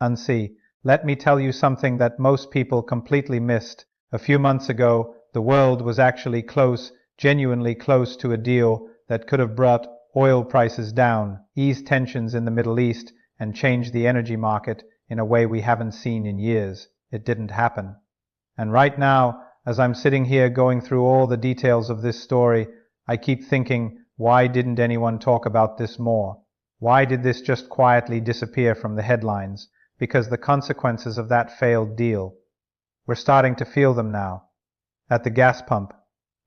Unsee. Let me tell you something that most people completely missed. A few months ago, the world was actually close, genuinely close to a deal that could have brought oil prices down, eased tensions in the Middle East, and changed the energy market in a way we haven't seen in years. It didn't happen. And right now, as I'm sitting here going through all the details of this story, I keep thinking, why didn't anyone talk about this more? Why did this just quietly disappear from the headlines? Because the consequences of that failed deal, we're starting to feel them now. At the gas pump,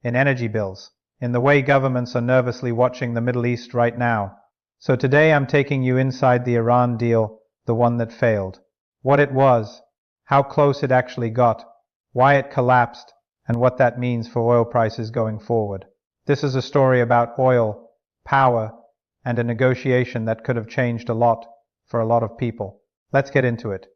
in energy bills, in the way governments are nervously watching the Middle East right now. So today I'm taking you inside the Iran deal, the one that failed. What it was, how close it actually got, why it collapsed, and what that means for oil prices going forward. This is a story about oil, power, and a negotiation that could have changed a lot for a lot of people. Let's get into it.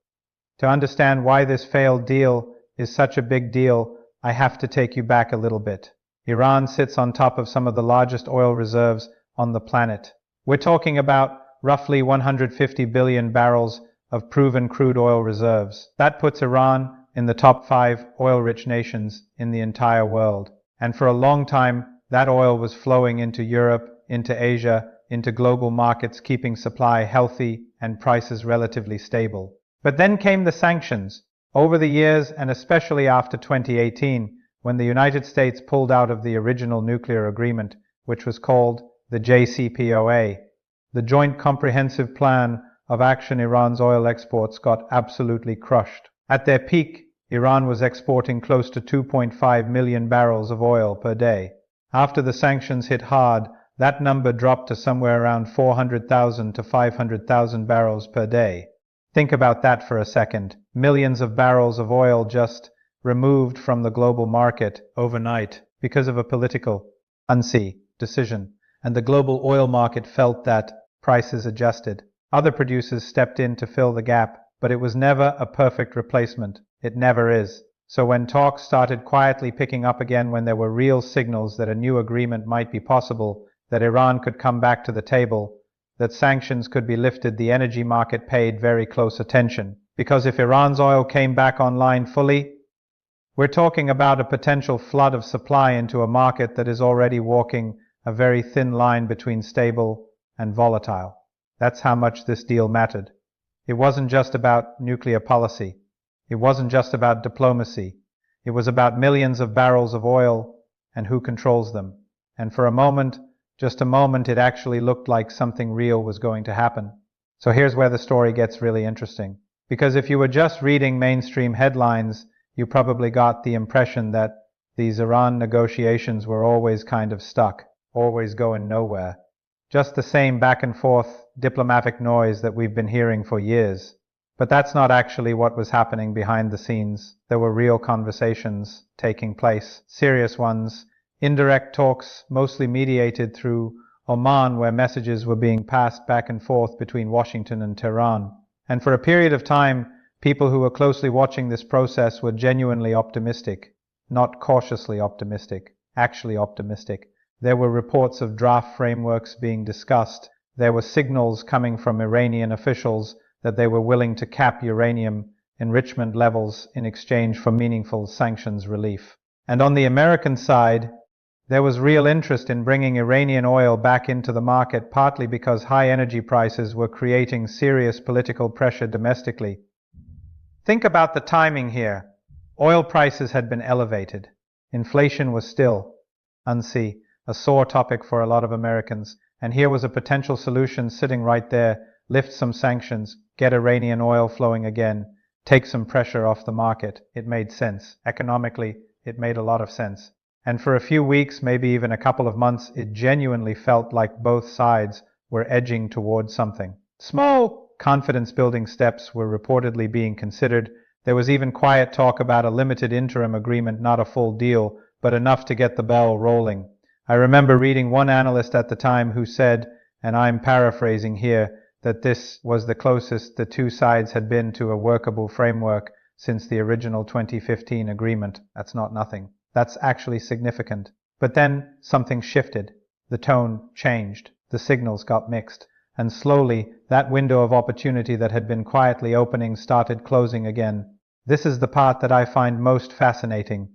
To understand why this failed deal is such a big deal, I have to take you back a little bit. Iran sits on top of some of the largest oil reserves on the planet. We're talking about roughly 150 billion barrels of proven crude oil reserves. That puts Iran in the top 5 oil-rich nations in the entire world. And for a long time, that oil was flowing into Europe, into Asia, into global markets, keeping supply healthy and prices relatively stable. But then came the sanctions. Over the years, and especially after 2018, when the United States pulled out of the original nuclear agreement, which was called the JCPOA, the Joint Comprehensive Plan of Action, Iran's oil exports got absolutely crushed. At their peak, Iran was exporting close to 2.5 million barrels of oil per day. After the sanctions hit hard, that number dropped to somewhere around 400,000 to 500,000 barrels per day. Think about that for a second. Millions of barrels of oil just removed from the global market overnight because of a political unsee decision. And the global oil market felt that, prices adjusted. Other producers stepped in to fill the gap, but it was never a perfect replacement. It never is. So when talks started quietly picking up again, when there were real signals that a new agreement might be possible, that Iran could come back to the table, that sanctions could be lifted, the energy market paid very close attention. Because if Iran's oil came back online fully, we're talking about a potential flood of supply into a market that is already walking a very thin line between stable and volatile. That's how much this deal mattered. It wasn't just about nuclear policy. It wasn't just about diplomacy. It was about millions of barrels of oil and who controls them. And for a moment, just a moment, it actually looked like something real was going to happen. So here's where the story gets really interesting. Because if you were just reading mainstream headlines, you probably got the impression that these Iran negotiations were always kind of stuck, always going nowhere. Just the same back and forth diplomatic noise that we've been hearing for years. But that's not actually what was happening behind the scenes. There were real conversations taking place, serious ones, indirect talks, mostly mediated through Oman, where messages were being passed back and forth between Washington and Tehran. And for a period of time, people who were closely watching this process were genuinely optimistic, not cautiously optimistic, actually optimistic. There were reports of draft frameworks being discussed. There were signals coming from Iranian officials that they were willing to cap uranium enrichment levels in exchange for meaningful sanctions relief. And on the American side, there was real interest in bringing Iranian oil back into the market, partly because high energy prices were creating serious political pressure domestically. Think about the timing here. Oil prices had been elevated. Inflation was still, unsee, a sore topic for a lot of Americans. And here was a potential solution sitting right there. Lift some sanctions, get Iranian oil flowing again, take some pressure off the market. It made sense. Economically, it made a lot of sense. And for a few weeks, maybe even a couple of months, it genuinely felt like both sides were edging towards something. Small confidence-building steps were reportedly being considered. There was even quiet talk about a limited interim agreement, not a full deal, but enough to get the ball rolling. I remember reading one analyst at the time who said, and I'm paraphrasing here, that this was the closest the two sides had been to a workable framework since the original 2015 agreement. That's not nothing. That's actually significant. But then something shifted. The tone changed. The signals got mixed. and slowly that window of opportunity that had been quietly opening started closing again. This is the part that I find most fascinating,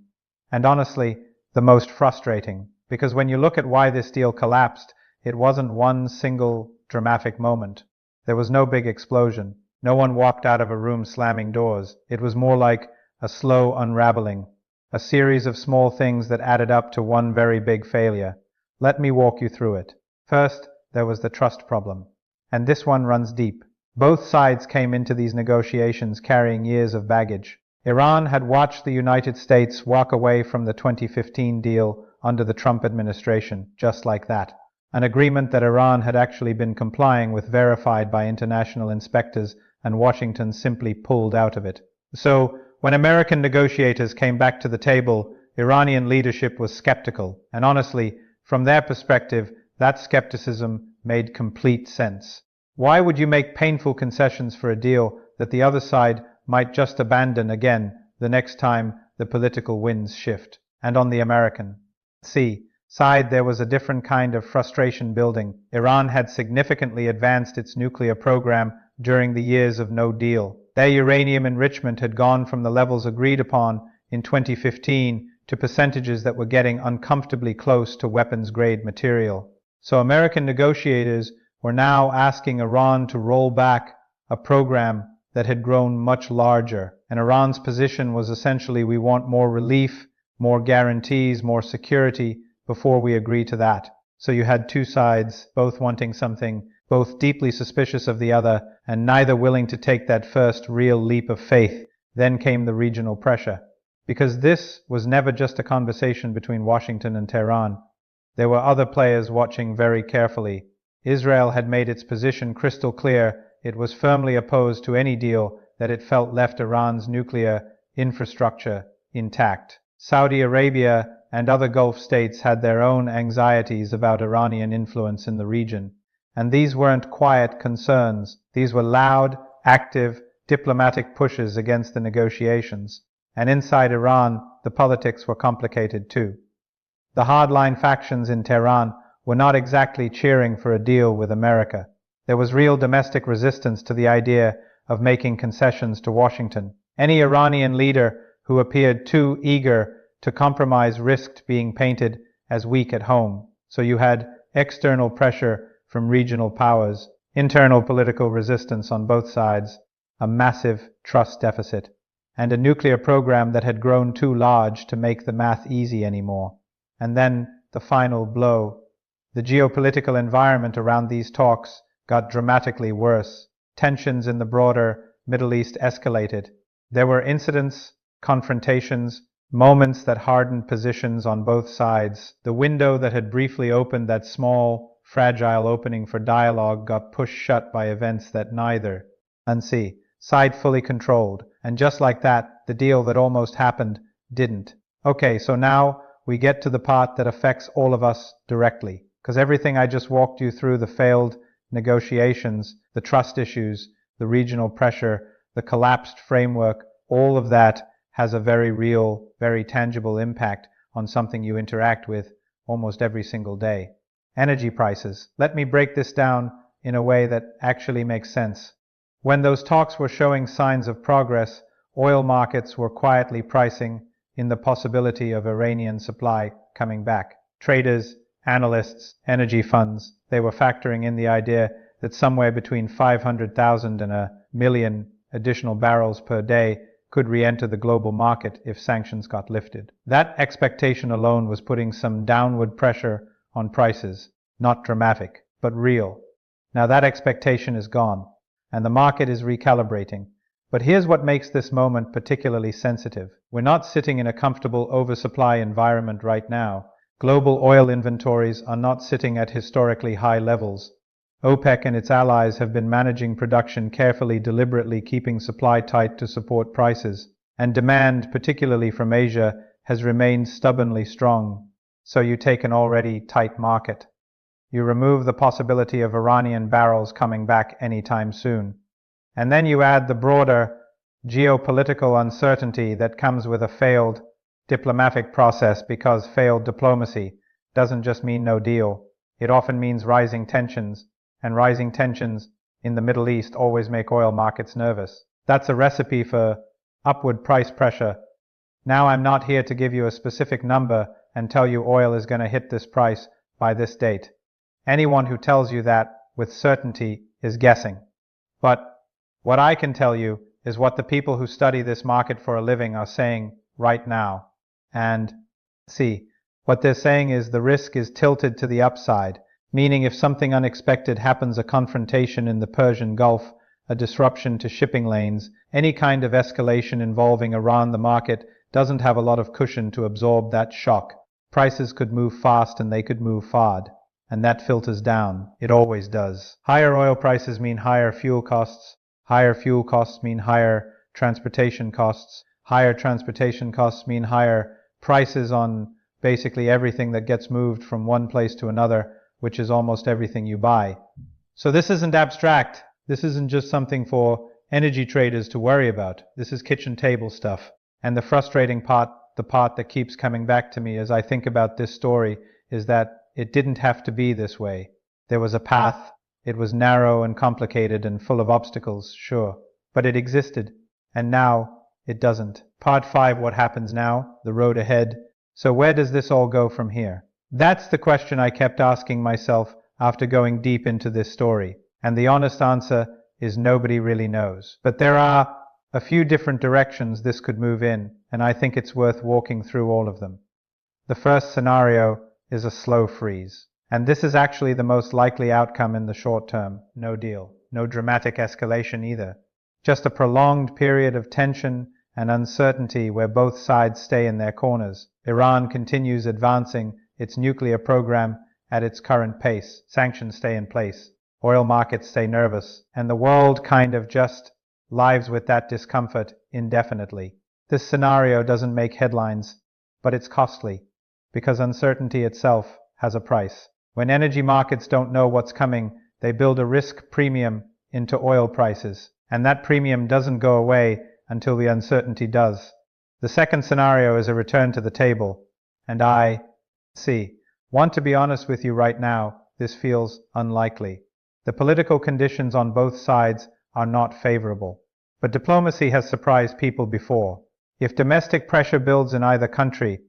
and honestly, the most frustrating, because when you look at why this deal collapsed, it wasn't one single dramatic moment. There was no big explosion. No one walked out of a room slamming doors. It was more like a slow unraveling, a series of small things that added up to one very big failure. Let me walk you through it. First, there was the trust problem, and this one runs deep. Both sides came into these negotiations carrying years of baggage. Iran had watched the United States walk away from the 2015 deal under the Trump administration, just like that. An agreement that Iran had actually been complying with, verified by international inspectors, and Washington simply pulled out of it. So, when American negotiators came back to the table, Iranian leadership was skeptical, and honestly, from their perspective, that skepticism made complete sense. Why would you make painful concessions for a deal that the other side might just abandon again the next time the political winds shift? And on the American side, there was a different kind of frustration building. Iran had significantly advanced its nuclear program during the years of no deal. Their uranium enrichment had gone from the levels agreed upon in 2015 to percentages that were getting uncomfortably close to weapons-grade material. So American negotiators were now asking Iran to roll back a program that had grown much larger. And Iran's position was essentially, we want more relief, more guarantees, more security before we agree to that. So you had two sides, both wanting something, both deeply suspicious of the other, and neither willing to take that first real leap of faith. Then came the regional pressure. Because this was never just a conversation between Washington and Tehran. There were other players watching very carefully. Israel had made its position crystal clear. It was firmly opposed to any deal that it felt left Iran's nuclear infrastructure intact. Saudi Arabia and other Gulf states had their own anxieties about Iranian influence in the region. And these weren't quiet concerns. These were loud, active, diplomatic pushes against the negotiations. And inside Iran, the politics were complicated too. The hardline factions in Tehran were not exactly cheering for a deal with America. There was real domestic resistance to the idea of making concessions to Washington. Any Iranian leader who appeared too eager to compromise risked being painted as weak at home. So you had external pressure from regional powers, internal political resistance on both sides, a massive trust deficit, and a nuclear program that had grown too large to make the math easy anymore. And then the final blow. The geopolitical environment around these talks got dramatically worse. Tensions in the broader Middle East escalated. There were incidents, confrontations, moments that hardened positions on both sides. The window that had briefly opened, that small, fragile opening for dialogue, got pushed shut by events that neither side fully controlled. And just like that, the deal that almost happened didn't. Okay, so now we get to the part that affects all of us directly. Because everything I just walked you through, the failed negotiations, the trust issues, the regional pressure, the collapsed framework, all of that has a very real, very tangible impact on something you interact with almost every single day. Energy prices. Let me break this down in a way that actually makes sense. When those talks were showing signs of progress, oil markets were quietly pricing in the possibility of Iranian supply coming back. Traders, analysts, energy funds, they were factoring in the idea that somewhere between 500,000 and 1 million additional barrels per day could re-enter the global market if sanctions got lifted. That expectation alone was putting some downward pressure on prices. Not dramatic, but real. Now that expectation is gone, and the market is recalibrating. But here's what makes this moment particularly sensitive. We're not sitting in a comfortable oversupply environment right now. Global oil inventories are not sitting at historically high levels. OPEC and its allies have been managing production carefully, deliberately keeping supply tight to support prices. And demand, particularly from Asia, has remained stubbornly strong. So you take an already tight market. You remove the possibility of Iranian barrels coming back anytime soon. And then you add the broader geopolitical uncertainty that comes with a failed diplomatic process, because failed diplomacy doesn't just mean no deal. It often means rising tensions and rising tensions in the Middle East always make oil markets nervous. That's a recipe for upward price pressure. Now I'm not here to give you a specific number and tell you oil is going to hit this price by this date. Anyone who tells you that with certainty is guessing. But what I can tell you is what the people who study this market for a living are saying right now. And see, what they're saying is the risk is tilted to the upside, meaning if something unexpected happens, a confrontation in the Persian Gulf, a disruption to shipping lanes, any kind of escalation involving Iran, the market doesn't have a lot of cushion to absorb that shock. Prices could move fast and they could move far, and that filters down. It always does. Higher oil prices mean higher fuel costs. Higher fuel costs mean higher transportation costs. Higher transportation costs mean higher prices on basically everything that gets moved from one place to another, which is almost everything you buy. So this isn't abstract. This isn't just something for energy traders to worry about. This is kitchen table stuff. And the frustrating part, the part that keeps coming back to me as I think about this story, is that it didn't have to be this way. There was a path. It was narrow and complicated and full of obstacles, sure. But it existed. And now it doesn't. Part 5, what happens now? The road ahead. So where does this all go from here? That's the question I kept asking myself after going deep into this story. And the honest answer is nobody really knows. But there are a few different directions this could move in, and I think it's worth walking through all of them. The first scenario is a slow freeze. And this is actually the most likely outcome in the short term. No deal. No dramatic escalation either. Just a prolonged period of tension and uncertainty where both sides stay in their corners. Iran continues advancing its nuclear program at its current pace. Sanctions stay in place. Oil markets stay nervous. And the world kind of just lives with that discomfort indefinitely. This scenario doesn't make headlines, but it's costly, because uncertainty itself has a price. When energy markets don't know what's coming, they build a risk premium into oil prices, and that premium doesn't go away until the uncertainty does. The second scenario is a return to the table, and I want to be honest with you right now, this feels unlikely. The political conditions on both sides are not favorable. But diplomacy has surprised people before. If domestic pressure builds in either country,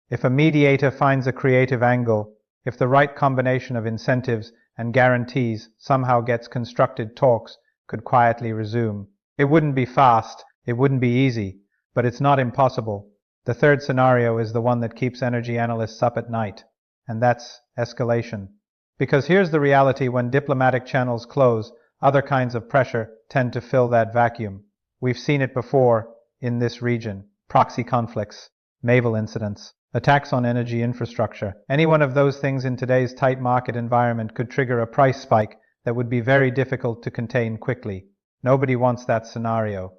if a mediator finds a creative angle, if the right combination of incentives and guarantees somehow gets constructed, talks could quietly resume. It wouldn't be fast, it wouldn't be easy, but it's not impossible. The third scenario is the one that keeps energy analysts up at night, and that's escalation. Because here's the reality: when diplomatic channels close, other kinds of pressure tend to fill that vacuum. We've seen it before in this region. Proxy conflicts, naval incidents, attacks on energy infrastructure. Any one of those things in today's tight market environment could trigger a price spike that would be very difficult to contain quickly. Nobody wants that scenario.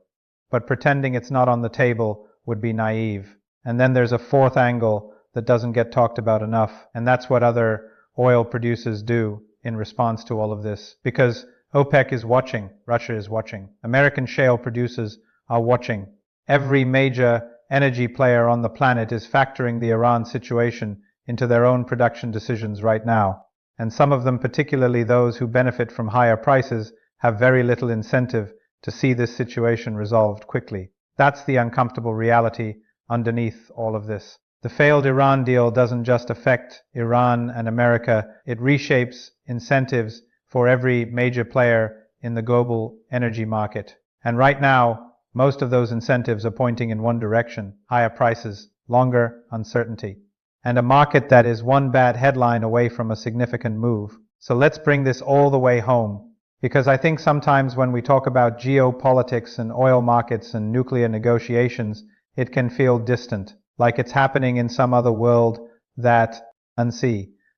But pretending it's not on the table would be naive. And then there's a fourth angle that doesn't get talked about enough, and that's what other oil producers do in response to all of this. Because OPEC is watching, Russia is watching, American shale producers are watching. Every major energy player on the planet is factoring the Iran situation into their own production decisions right now. And some of them, particularly those who benefit from higher prices, have very little incentive to see this situation resolved quickly. That's the uncomfortable reality underneath all of this. The failed Iran deal doesn't just affect Iran and America, it reshapes incentives for every major player in the global energy market. And right now, most of those incentives are pointing in one direction: higher prices, longer uncertainty, and a market that is one bad headline away from a significant move. So let's bring this all the way home, because I think sometimes when we talk about geopolitics and oil markets and nuclear negotiations, it can feel distant, like it's happening in some other world that,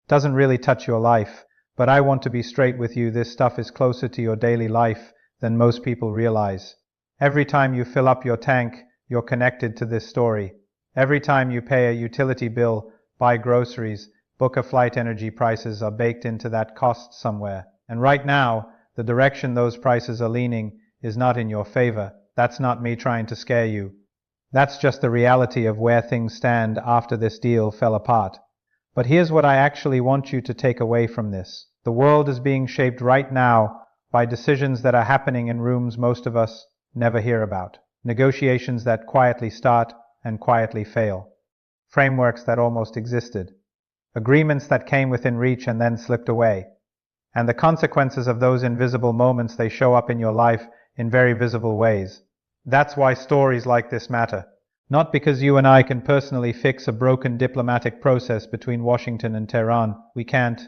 doesn't really touch your life. But I want to be straight with you, this stuff is closer to your daily life than most people realize. Every time you fill up your tank, you're connected to this story. Every time you pay a utility bill, buy groceries, book a flight, energy prices are baked into that cost somewhere. And right now, the direction those prices are leaning is not in your favor. That's not me trying to scare you. That's just the reality of where things stand after this deal fell apart. But here's what I actually want you to take away from this. The world is being shaped right now by decisions that are happening in rooms most of us never hear about. Negotiations that quietly start and quietly fail. Frameworks that almost existed. Agreements that came within reach and then slipped away. And the consequences of those invisible moments, they show up in your life in very visible ways. That's why stories like this matter. Not because you and I can personally fix a broken diplomatic process between Washington and Tehran, we can't,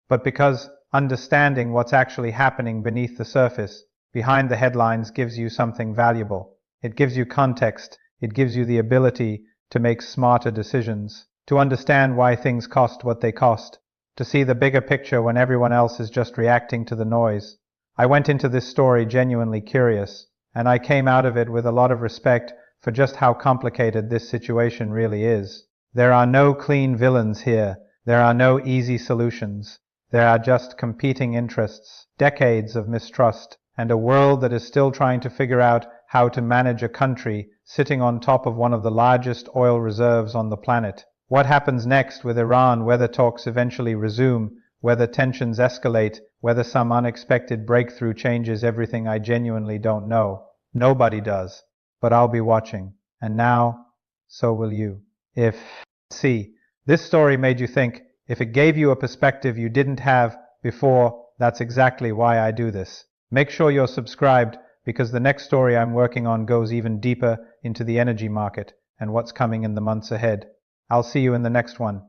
but because understanding what's actually happening beneath the surface, behind the headlines, gives you something valuable. It gives you context. It gives you the ability to make smarter decisions, to understand why things cost what they cost, to see the bigger picture when everyone else is just reacting to the noise. I went into this story genuinely curious, and I came out of it with a lot of respect for just how complicated this situation really is. There are no clean villains here. There are no easy solutions. There are just competing interests, decades of mistrust, and a world that is still trying to figure out how to manage a country sitting on top of one of the largest oil reserves on the planet. What happens next with Iran, whether talks eventually resume, whether tensions escalate, whether some unexpected breakthrough changes everything, I genuinely don't know. Nobody does. But I'll be watching. And now, so will you. If this story made you think, if it gave you a perspective you didn't have before, that's exactly why I do this. Make sure you're subscribed, because the next story I'm working on goes even deeper into the energy market and what's coming in the months ahead. I'll see you in the next one.